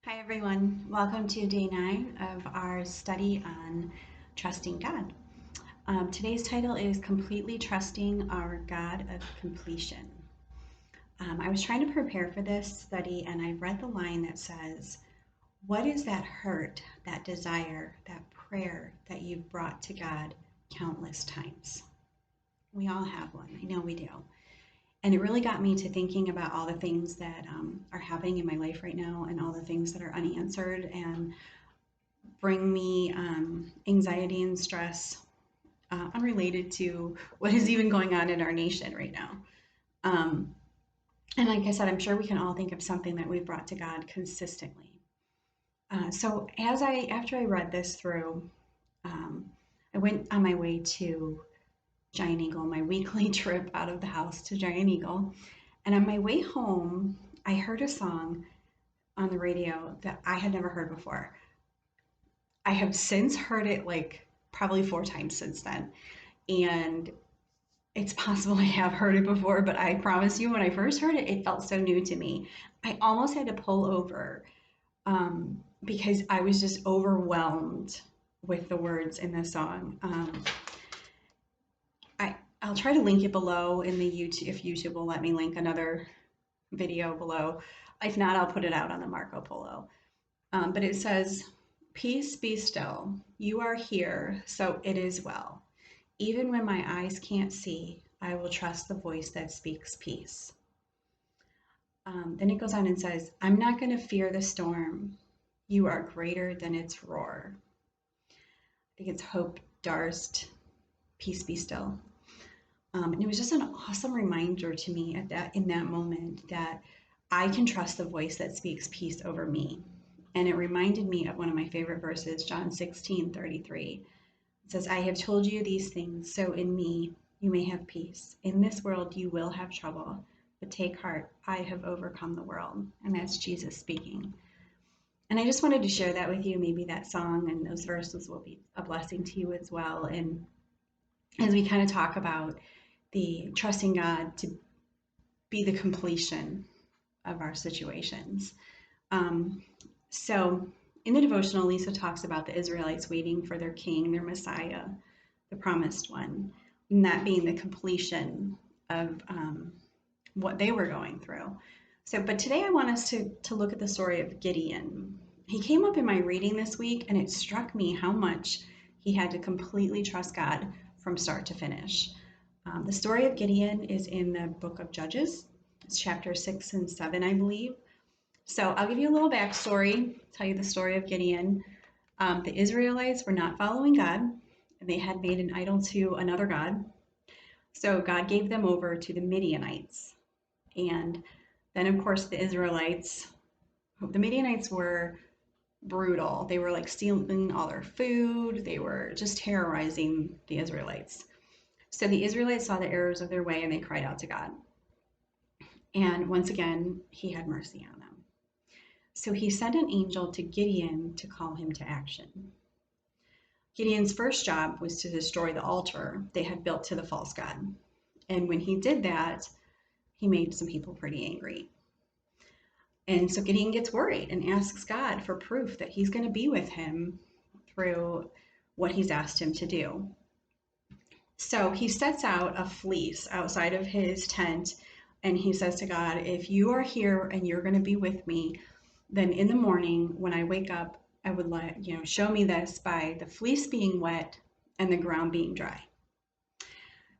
Hi, everyone. Welcome to day 9 of our study on trusting God. Today's title is Completely Trusting Our God of Completion. I was trying to prepare for this study and I read the line that says, what is that hurt, that desire, that prayer that you've brought to God countless times? We all have one. I know we do. And it really got me to thinking about all the things that are happening in my life right now and all the things that are unanswered and bring me anxiety and stress unrelated to what is even going on in our nation right now. Um, and like I said, I'm sure we can all think of something that we've brought to God consistently. After I read this through, um, I went on my way to Giant Eagle, my weekly trip out of the house to Giant Eagle. And on my way home, I heard a song on the radio that I had never heard before. I have since heard it like probably 4 times since then. And it's possible I have heard it before, but I promise you, when I first heard it, it felt so new to me. I almost had to pull over because I was just overwhelmed with the words in the song. I'll try to link it below in the YouTube, if YouTube will let me link another video below. If not, I'll put it out on the Marco Polo. But it says, "Peace be still. You are here, so it is well. Even when my eyes can't see, I will trust the voice that speaks peace." Then it goes on and says, "I'm not going to fear the storm. You are greater than its roar." I think it's Hope Darst, "Peace be still." And it was just an awesome reminder to me in that moment that I can trust the voice that speaks peace over me. And it reminded me of one of my favorite verses, John 16:33. It says, "I have told you these things, so in me you may have peace. In this world you will have trouble, but take heart, I have overcome the world." And that's Jesus speaking. And I just wanted to share that with you. Maybe that song and those verses will be a blessing to you as well. And as we kind of talk about the trusting God to be the completion of our situations. Um, so in the devotional, Lisa talks about the Israelites waiting for their king, their Messiah, the promised one, and that being the completion of what they were going through. But today I want us to look at the story of Gideon. He came up in my reading this week, and it struck me how much he had to completely trust God from start to finish. The story of Gideon is in the book of Judges. It's chapter 6 and 7, I believe. So I'll give you a little backstory, tell you the story of Gideon. The Israelites were not following God, and they had made an idol to another god. So God gave them over to the Midianites. And then, of course, the Midianites were brutal. They were like stealing all their food. They were just terrorizing the Israelites. So the Israelites saw the errors of their way and they cried out to God. And once again, he had mercy on them. So he sent an angel to Gideon to call him to action. Gideon's first job was to destroy the altar they had built to the false god. And when he did that, he made some people pretty angry. And so Gideon gets worried and asks God for proof that he's going to be with him through what he's asked him to do. So he sets out a fleece outside of his tent and he says to God, "If you are here and you're going to be with me, then in the morning when I wake up, I would show me this by the fleece being wet and the ground being dry."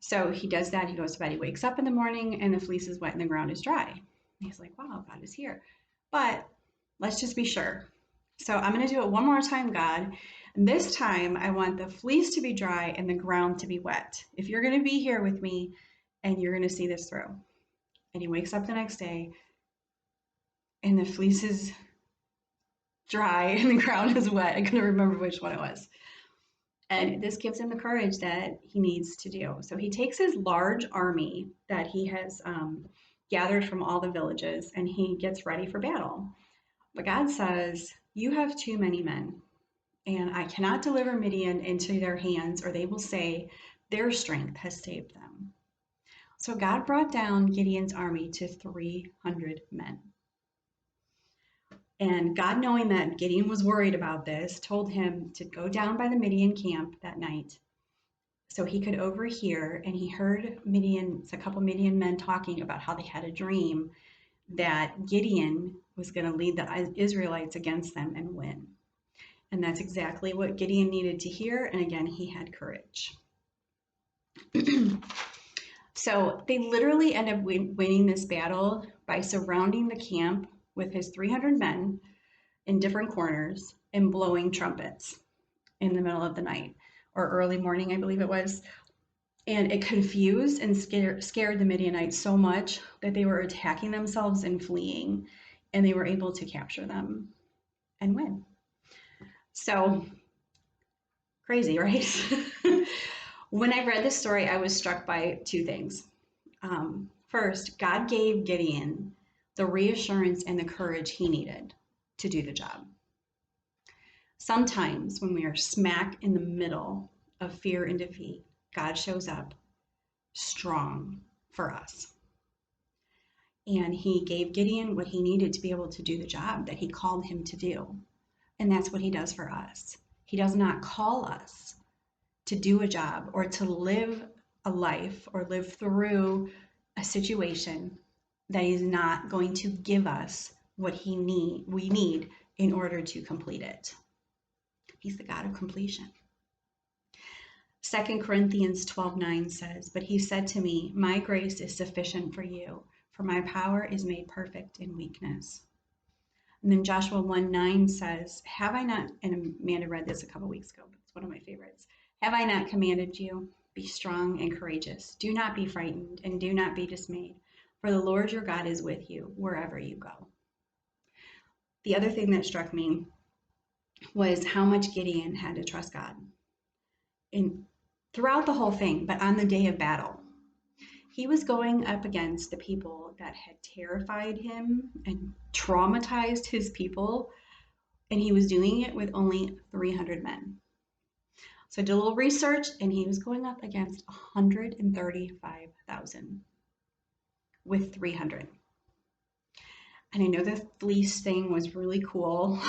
So he does that. He goes to bed. He wakes up in the morning and the fleece is wet and the ground is dry. He's like, "Wow, God is here." But let's just be sure. So I'm going to do it one more time, God. And this time I want the fleece to be dry and the ground to be wet. If you're going to be here with me and you're going to see this through. And he wakes up the next day and the fleece is dry and the ground is wet. I couldn't remember which one it was. And this gives him the courage that he needs to do. So he takes his large army that he has gathered from all the villages and he gets ready for battle. But God says, "You have too many men, and I cannot deliver Midian into their hands, or they will say their strength has saved them." So God brought down Gideon's army to 300 men. And God, knowing that Gideon was worried about this, told him to go down by the Midian camp that night so he could overhear. And he heard a couple Midian men talking about how they had a dream that Gideon was going to lead the Israelites against them and win. And that's exactly what Gideon needed to hear. And again, he had courage. So they literally end up winning this battle by surrounding the camp with his 300 men in different corners and blowing trumpets in the middle of the night or early morning, I believe it was. And it confused and scared the Midianites so much that they were attacking themselves and fleeing, and they were able to capture them and win. So crazy, right? When I read this story, I was struck by two things. First, God gave Gideon the reassurance and the courage he needed to do the job. Sometimes when we are smack in the middle of fear and defeat, God shows up strong for us. And he gave Gideon what he needed to be able to do the job that he called him to do. And that's what he does for us. He does not call us to do a job or to live a life or live through a situation that he's not going to give us what we need in order to complete it. He's the God of completion. 2 Corinthians 12:9 says, "But he said to me, my grace is sufficient for you, for my power is made perfect in weakness." And then Joshua 1:9 says, "Have I not," and Amanda read this a couple weeks ago, but it's one of my favorites, "Have I not commanded you? Be strong and courageous. Do not be frightened and do not be dismayed, for the Lord your God is with you wherever you go." The other thing that struck me was how much Gideon had to trust God throughout the whole thing, but on the day of battle. He was going up against the people that had terrified him and traumatized his people, and he was doing it with only 300 men. So I did a little research, and he was going up against 135,000 with 300. And I know the fleece thing was really cool.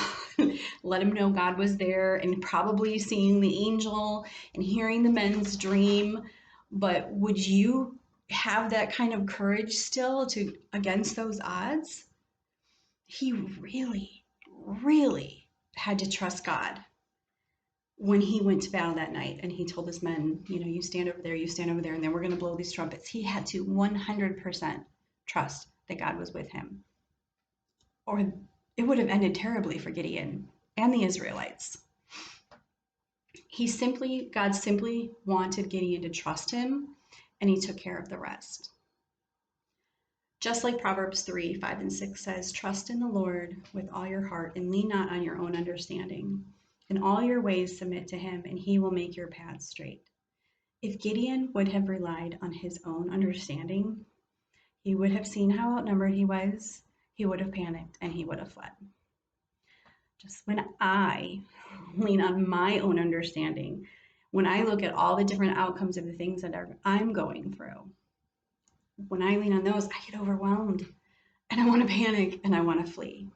Let him know God was there and probably seeing the angel and hearing the men's dream. But would you have that kind of courage still to against those odds? He really, really had to trust God when he went to battle that night. And he told his men, you stand over there, and then we're going to blow these trumpets. He had to 100% trust that God was with him, or it would have ended terribly for Gideon and the Israelites. God simply wanted Gideon to trust him, and he took care of the rest. Just like Proverbs 3:5-6 says, "Trust in the Lord with all your heart and lean not on your own understanding. In all your ways submit to him, and he will make your paths straight." If Gideon would have relied on his own understanding, he would have seen how outnumbered he was, he would have panicked, and he would have fled. Just when I lean on my own understanding, when I look at all the different outcomes of the things that I'm going through, when I lean on those, I get overwhelmed and I want to panic and I want to flee.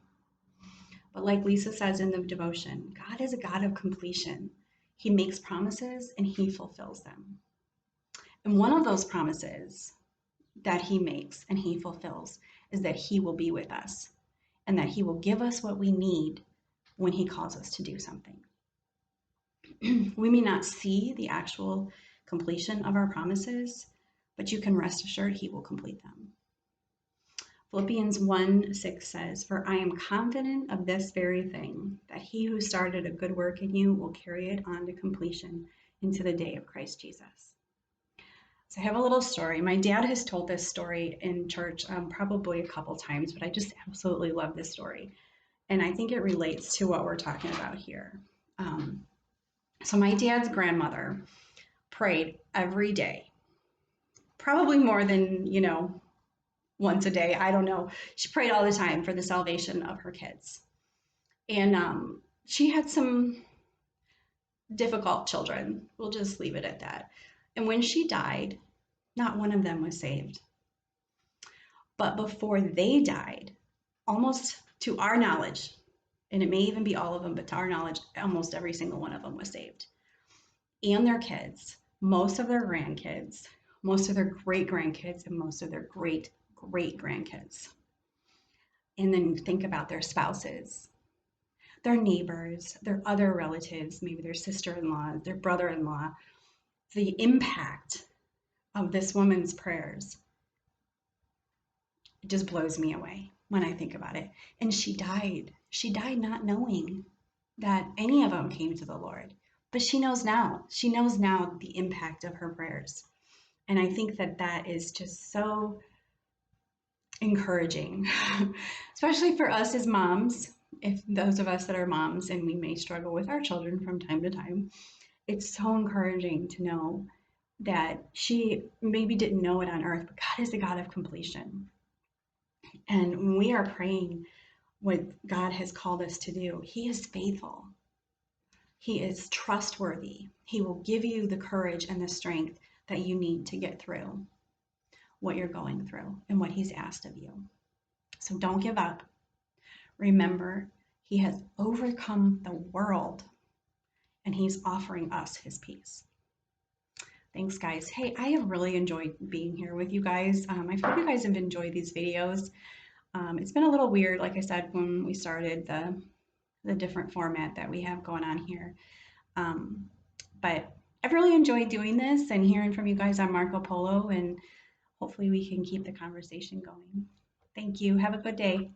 But like Lisa says in the devotion, God is a God of completion. He makes promises and he fulfills them. And one of those promises that he makes and he fulfills is that he will be with us and that he will give us what we need when he calls us to do something. We may not see the actual completion of our promises, but you can rest assured he will complete them. Philippians 1:6 says, "For I am confident of this very thing, that he who started a good work in you will carry it on to completion into the day of Christ Jesus." So I have a little story. My dad has told this story in church probably a couple times, but I just absolutely love this story. And I think it relates to what we're talking about here. So my dad's grandmother prayed every day, probably more than, once a day. I don't know. She prayed all the time for the salvation of her kids. And she had some difficult children. We'll just leave it at that. And when she died, not one of them was saved. But before they died, almost to our knowledge, And it may even be all of them, but to our knowledge, almost every single one of them was saved. And their kids, most of their grandkids, most of their great grandkids, and most of their great great grandkids. And then think about their spouses, their neighbors, their other relatives, maybe their sister in law, their brother in law. The impact of this woman's prayers, it just blows me away when I think about it. And she died. She died not knowing that any of them came to the Lord. But she knows now. She knows now the impact of her prayers. And I think that that is just so encouraging, especially for us as moms. If those of us that are moms and we may struggle with our children from time to time, it's so encouraging to know that she maybe didn't know it on earth, but God is a God of completion. And when we are praying what God has called us to do, He is faithful. He is trustworthy. He will give you the courage and the strength that you need to get through what you're going through and what He's asked of you. So don't give up. Remember, He has overcome the world and He's offering us His peace. Thanks, guys. Hey, I have really enjoyed being here with you guys. I hope you guys have enjoyed these videos. It's been a little weird, like I said, when we started the different format that we have going on here. But I've really enjoyed doing this and hearing from you guys on Marco Polo, and hopefully we can keep the conversation going. Thank you. Have a good day.